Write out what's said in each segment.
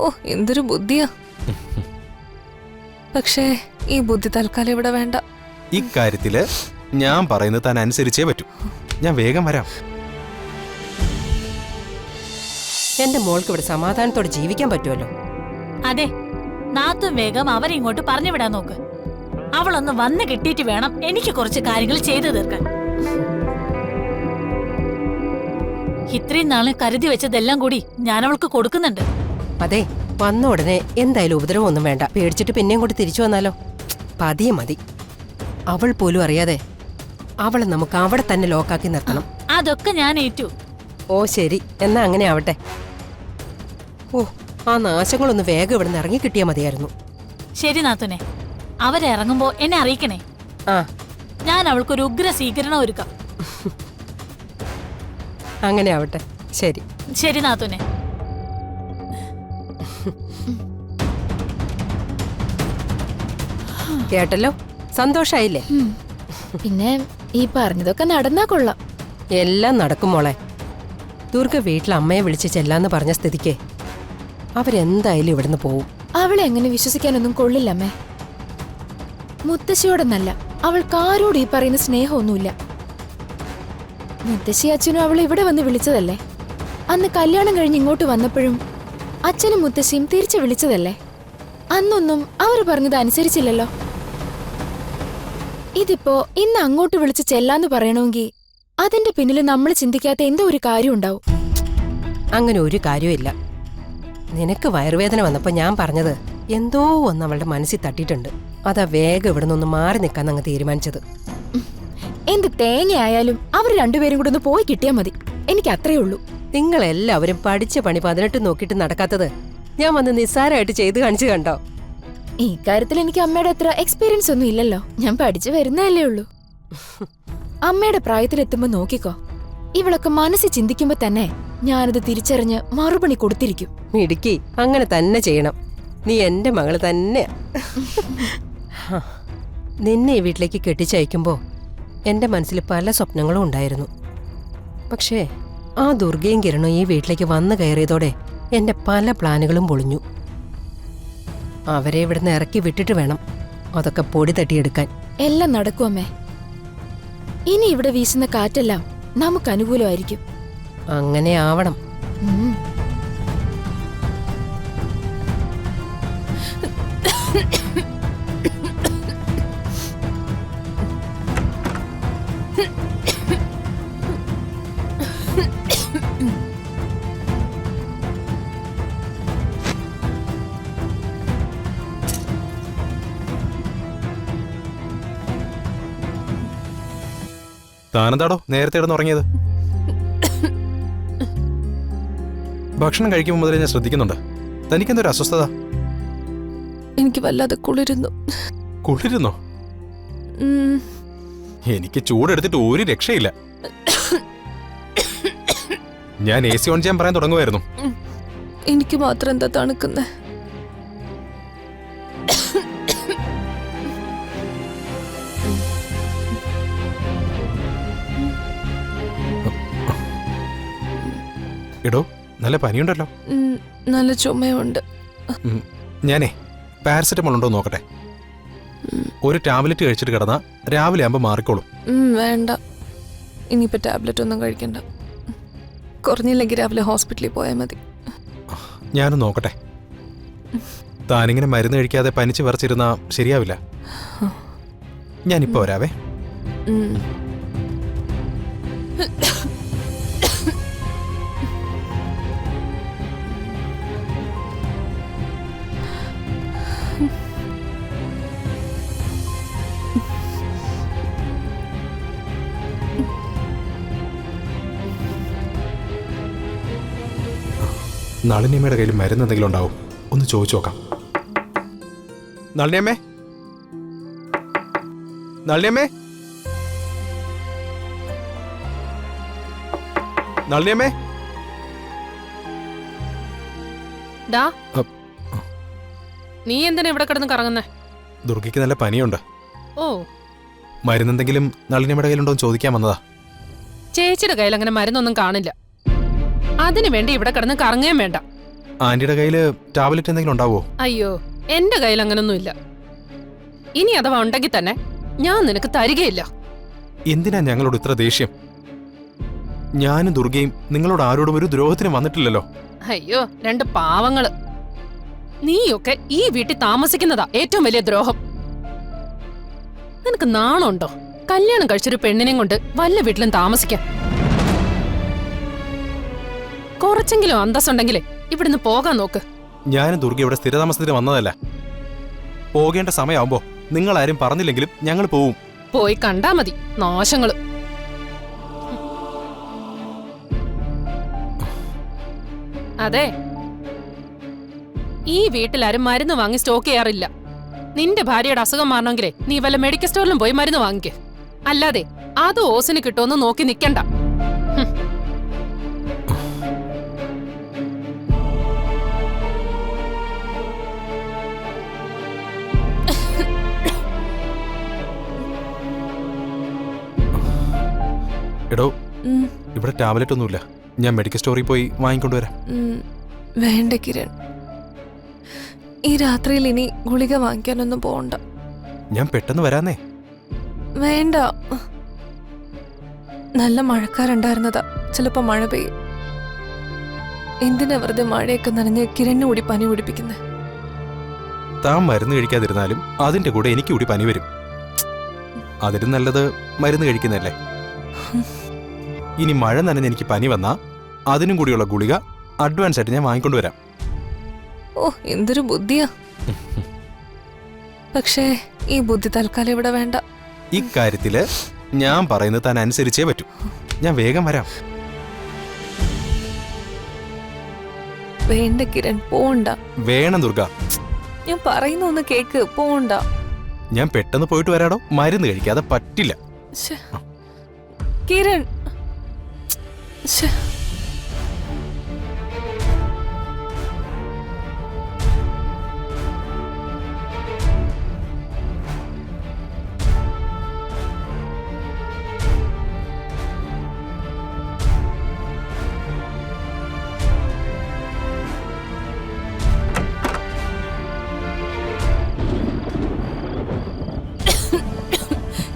ഓ എന്തൊരു ബുദ്ധിയാ. പക്ഷേ ഈ ബുദ്ധി തൽക്കാലം ഇവിടെ വേണ്ട. ഇക്കാര്യത്തില് ഞാൻ പറയുന്നത് താൻ അനുസരിച്ചേ പറ്റൂ. ഞാൻ വേഗം വരാം. എന്റെ മോൾക്ക് ഇവിടെ സമാധാനത്തോടെ ജീവിക്കാൻ പറ്റുമല്ലോ. അതെ, നാത്തും വേഗം അവരെ ഇങ്ങോട്ട് പറഞ്ഞു വിടാൻ നോക്ക്. അവളൊന്ന് വന്ന് കിട്ടിയിട്ട് വേണം എനിക്ക് കുറച്ച് കാര്യങ്ങൾ ചെയ്തു തീർക്കാൻ. ഇത്രയും നാളെ കരുതി വെച്ചതെല്ലാം കൂടി ഞാൻ അവൾക്ക് കൊടുക്കുന്നുണ്ട്. അതെ, വന്ന ഉടനെ എന്തായാലും ഉപദ്രവമൊന്നും വേണ്ട. പേടിച്ചിട്ട് പിന്നെയും കൂടി തിരിച്ചു വന്നാലോ? പതിയെ മതി. അവൾ പോലും അറിയാതെ അവളെ നമുക്ക് അവിടെ തന്നെ ലോക്കാക്കി നിർത്തണം. അതൊക്കെ ഞാൻ ഏറ്റു. ഓ ശരി, എന്നാ അങ്ങനെ ആവട്ടെ. ഓ, ആ നാശങ്ങളൊന്ന് വേഗം ഇവിടെ നിന്ന് ഇറങ്ങി കിട്ടിയാൽ മതിയായിരുന്നു. ശരി നാത്തുനെ, അവരിറങ്ങുമ്പോ എന്നെ അറിയിക്കണേ. ആ, ഞാൻ അവൾക്കൊരു ഉഗ്ര സ്വീകരണം ഒരുക്കാം. അങ്ങനെ ആവട്ടെ. ശരി ശരി നാത്തുനെ. കേട്ടല്ലോ, സന്തോഷായില്ലേ? പിന്നെ ഈ പറഞ്ഞതൊക്കെ നടന്നാ കൊള്ളാം. എല്ലാം നടക്കും മോളെ. ദുർഗ വീട്ടിൽ അമ്മയെ വിളിച്ച് ചെല്ലാന്ന് പറഞ്ഞ സ്ഥിതിക്ക് അവരെന്തായാലും ഇവിടുന്ന് പോവും. അവളെ എങ്ങനെ വിശ്വസിക്കാനൊന്നും കൊള്ളില്ലമ്മേ. മുത്തശ്ശിയോടൊന്നല്ല, അവൾക്ക് ആരോട് ഈ പറയുന്ന സ്നേഹമൊന്നുമില്ല. മുത്തശ്ശി അച്ഛനും അവളെ ഇവിടെ വന്ന് വിളിച്ചതല്ലേ. അന്ന് കല്യാണം കഴിഞ്ഞ് ഇങ്ങോട്ട് വന്നപ്പോഴും അച്ഛനും മുത്തശ്ശിയും തിരിച്ചു വിളിച്ചതല്ലേ. അന്നൊന്നും അവർ പറഞ്ഞത് അനുസരിച്ചില്ലല്ലോ. ഇതിപ്പോ ഇന്ന് അങ്ങോട്ട് വിളിച്ച് ചെല്ലാന്ന് പറയണമെങ്കിൽ അതിന്റെ പിന്നിൽ നമ്മൾ ചിന്തിക്കാത്ത എന്തോ ഒരു കാര്യം ഉണ്ടാവും. അങ്ങനെ ഒരു കാര്യമില്ല. നിനക്ക് വയറുവേദന വന്നപ്പോ ഞാൻ പറഞ്ഞത് എന്തോ ഒന്ന് അവളുടെ മനസ്സിൽ തട്ടിയിട്ടുണ്ട്. അതാ വേഗം ഇവിടെ നിന്ന് മാറി നിൽക്കാൻ അങ്ങ് തീരുമാനിച്ചത്. എന്ത് തേങ്ങയായാലും അവർ രണ്ടുപേരും കൂടെ ഒന്ന് പോയി കിട്ടിയാ മതി. എനിക്ക് അത്രേ ഉള്ളൂ. നിങ്ങളെല്ലാവരും പഠിച്ച പണി 18 നോക്കിയിട്ട് നടക്കാത്തത് ഞാൻ വന്ന് നിസ്സാരമായിട്ട് ചെയ്തു കാണിച്ചു കണ്ടോ? ഈ കാര്യത്തിൽ എനിക്ക് അമ്മയുടെ അത്ര എക്സ്പീരിയൻസ് ഒന്നും ഇല്ലല്ലോ. ഞാൻ പഠിച്ചു വരുന്നതല്ലേ ഉള്ളൂ. അമ്മയുടെ പ്രായത്തിലെത്തുമ്പോ നോക്കിക്കോ, ഇവളൊക്കെ മനസ്സിൽ ചിന്തിക്കുമ്പോ തന്നെ ഞാനത് തിരിച്ചറിഞ്ഞ് മറുപണി കൊടുത്തിരിക്കും. മിടുക്കി, അങ്ങനെ തന്നെ ചെയ്യണം. നീ എന്റെ മകള് തന്നെ. നിന്നെ ഈ വീട്ടിലേക്ക് കെട്ടിച്ചയക്കുമ്പോ എന്റെ മനസ്സിൽ പല സ്വപ്നങ്ങളും ഉണ്ടായിരുന്നു. പക്ഷേ ആ ദുർഗയും കിരണും ഈ വീട്ടിലേക്ക് വന്നു കയറിയതോടെ എന്റെ പല പ്ലാനുകളും പൊളിഞ്ഞു. അവരെ ഇവിടുന്ന് ഇറക്കി വിട്ടിട്ട് വേണം അതൊക്കെ പൊടി തട്ടിയെടുക്കാൻ. എല്ലാം നടക്കും അമ്മേ. ഇനി ഇവിടെ വീശുന്ന കാറ്റെല്ലാം നമുക്ക് അനുകൂലമായിരിക്കും. അങ്ങനെ ആവണം. താനെന്താടോ നേരത്തെ കിടന്നുറങ്ങിയത്? ഭക്ഷണം കഴിക്കുമ്പോൾ മുതലേ ഞാൻ ശ്രദ്ധിക്കുന്നുണ്ട്. തനിക്കെന്തൊരു അസ്വസ്ഥത? എനിക്ക് വല്ലാതെ കുളിരുന്നു. കുളിരുന്നോ? എനിക്ക് ചൂടെടുത്തിട്ട് ഒരു രക്ഷയില്ല. ഞാൻ AC ഓൺ ചെയ്യാൻ പറയാൻ തുടങ്ങുമായിരുന്നു. എനിക്ക് മാത്രം എന്താ തണുക്കുന്നേ? എടോ, നല്ല പനിയുണ്ടല്ലോ. നല്ല ചുമയുണ്ട്. ഞാനേ പാരസെറ്റമോൾ ഉണ്ടോ നോക്കട്ടെ. ഒരു ടാബ്ലറ്റ് കഴിച്ചിട്ട് കിടന്നാ രാവിലെ ആകുമ്പോൾ മാറിക്കോളും. വേണ്ട, ഇനിയിപ്പോ ടാബ്ലറ്റ് ഒന്നും കഴിക്കണ്ട. കുറഞ്ഞില്ലെങ്കിൽ രാവിലെ ഹോസ്പിറ്റലിൽ പോയാൽ മതി. ഞാനും നോക്കട്ടെ. താനിങ്ങനെ മരുന്ന് കഴിക്കാതെ പനിച്ച് വിറച്ചിരുന്നാ ശരിയാവില്ല. ഞാനിപ്പോ വരാവേ. നളിനിയമ്മയുടെ കയ്യിൽ മരുന്ന് എന്തെങ്കിലും ഉണ്ടാവും, ഒന്ന് ചോദിച്ചു നോക്കാം. നളിനിയമ്മേ, നളിനിയമ്മേ, നളിനിയമ്മേ. നീ എന്തിനാ ഇവിടെ കിടന്ന് കറങ്ങുന്നേ? ദുർഗയ്ക്ക് നല്ല പനിയുണ്ട്. ഓ, മരുന്നെന്തെങ്കിലും നളിനിയമ്മയുടെ കയ്യിലുണ്ടോ എന്ന് ചോദിക്കാൻ വന്നതാ. ചേച്ചിയുടെ കയ്യിൽ അങ്ങനെ മരുന്നൊന്നും കാണില്ല. അതിനു വേണ്ടി ഇവിടെ കിടന്ന് കറങ്ങുകയും വേണ്ട. ആന്റിയുടെ കയ്യില് ടാബ്ലറ്റ് എന്തെങ്കിലും ഉണ്ടാവോ? അയ്യോ, എന്റെ കയ്യിൽ അങ്ങനൊന്നുമില്ല. ഇനി അഥവാ ഉണ്ടെങ്കിൽ തന്നെ ഞാൻ നിനക്ക് തരികയില്ല. എന്തിനാ ഞങ്ങളോട് ഇത്ര ദേഷ്യം? ഞാനും ദുർഗയും നിങ്ങളോട് ആരോടും ഒരു ദ്രോഹത്തിന് വന്നിട്ടില്ലല്ലോ. അയ്യോ, രണ്ട് പാവങ്ങള്. നീയൊക്കെ ഈ വീട്ടിൽ താമസിക്കുന്നതാ ഏറ്റവും വലിയ ദ്രോഹം. നിനക്ക് നാണമുണ്ടോ? കല്യാണം കഴിച്ചൊരു പെണ്ണിനെയും കൊണ്ട് വല്ല വീട്ടിലും താമസിക്കാൻ. കുറച്ചെങ്കിലും അന്തസ്സുണ്ടെങ്കിലേ ഇവിടുന്ന് പോകാൻ നോക്ക്. ഞാനും ദുർഗ ഇവിടെ സ്ഥിരതാമസത്തിന് വന്നതല്ല. പോകേണ്ട സമയമാകുമ്പോ നിങ്ങളാരും പറഞ്ഞില്ലെങ്കിലും ഞങ്ങൾ പോവും. പോയി കണ്ടാ മതി നാശങ്ങള്. അതെ, ഈ വീട്ടിലാരും മരുന്ന് വാങ്ങി സ്റ്റോക്ക് ചെയ്യാറില്ല. നിന്റെ ഭാര്യയുടെ അസുഖം മാറണമെങ്കിലേ നീ വല്ല മെഡിക്കൽ സ്റ്റോറിലും പോയി മരുന്ന് വാങ്ങിക്കേ. അല്ലാതെ അത് ഓസിന് കിട്ടുമെന്ന് നോക്കി നിക്കണ്ട. എടോ, ഇവിടെ ടാബ്ലറ്റ് ഒന്നുമില്ല. ഞാൻ മെഡിക്കൽ സ്റ്റോറിൽ പോയി വാങ്ങിക്കൊണ്ടുവരാം. വേണ്ട കിരൺ, ഈ രാത്രിയിൽ ഇനി ഗുളിക വാങ്ങിക്കാനൊന്നും പോണ്ട. ഞാൻ പെട്ടെന്ന് വരാന്നേ. വേണ്ട, നല്ല മഴക്കാരുണ്ടായിരുന്നതാ. ചിലപ്പോ മഴ പെയ്യും. എന്തിനാ വെറുതെ മഴയൊക്കെ നനഞ്ഞ് കിരണിന് കൂടി പനി പിടിപ്പിക്കുന്നേ? താൻ മരുന്ന് കഴിക്കാതിരുന്നാലും അതിന്റെ കൂടെ എനിക്ക് കൂടി പനി വരും. അതിലും നല്ലത് മരുന്ന് കഴിക്കുന്നതല്ലേ. ഇനി മഴ നനഞ്ഞ് എനിക്ക് പനി വന്നാ അതിനും കൂടിയുള്ള ഗുളിക അഡ്വാൻസ് ആയിട്ട് ഞാൻ വാങ്ങിക്കൊണ്ടുവരാം. ഓ, എന്തൊരു ബുദ്ധിയാ. പക്ഷേ ഈ ബുദ്ധി തൽക്കാലം ഇവിടെ വേണ്ട. ഇക്കാര്യത്തില് ഞാൻ പറയുന്നത് താൻ അനുസരിച്ചേ പറ്റൂ. ഞാൻ വേഗം വരാം. വേണ്ട കിരൺ, പോണ്ട. വേണം ദുർഗ. ഞാൻ പറയുന്ന ഒന്ന് കേക്ക്, പോണ്ട. ഞാൻ പെട്ടെന്ന് പോയിട്ട് വരാടോ. മരുന്ന് കഴിക്കാതെ പറ്റില്ല. ശ്ശെ. കിരൺ, ശ്ശെ.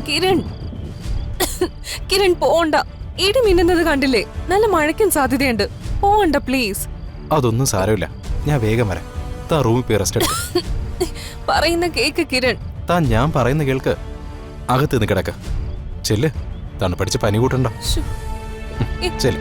കിരൺ, കിരൺ പോണ്ട. ഇടി മിന്നുന്നത് കണ്ടില്ലേ? നല്ല മഴയ്ക്കും സാധ്യതയുണ്ട്. പോണ്ട പ്ലീസ്. അതൊന്നും സാരമില്ല. ഞാൻ വേഗം വരാം. താൻ റൂമിൽ പോയി റെസ്റ്റ് എടുക്ക്. പറയുന്ന കേക്ക് കിരൺ. താൻ ഞാൻ പറയുന്ന കേൾക്ക്. അകത്ത് നിന്ന് കിടക്ക. ചെല്ല്. തണുപ്പടിച്ച് പനി കൂട്ടണ്ട. ശ്ശോ. ചെല്ല്.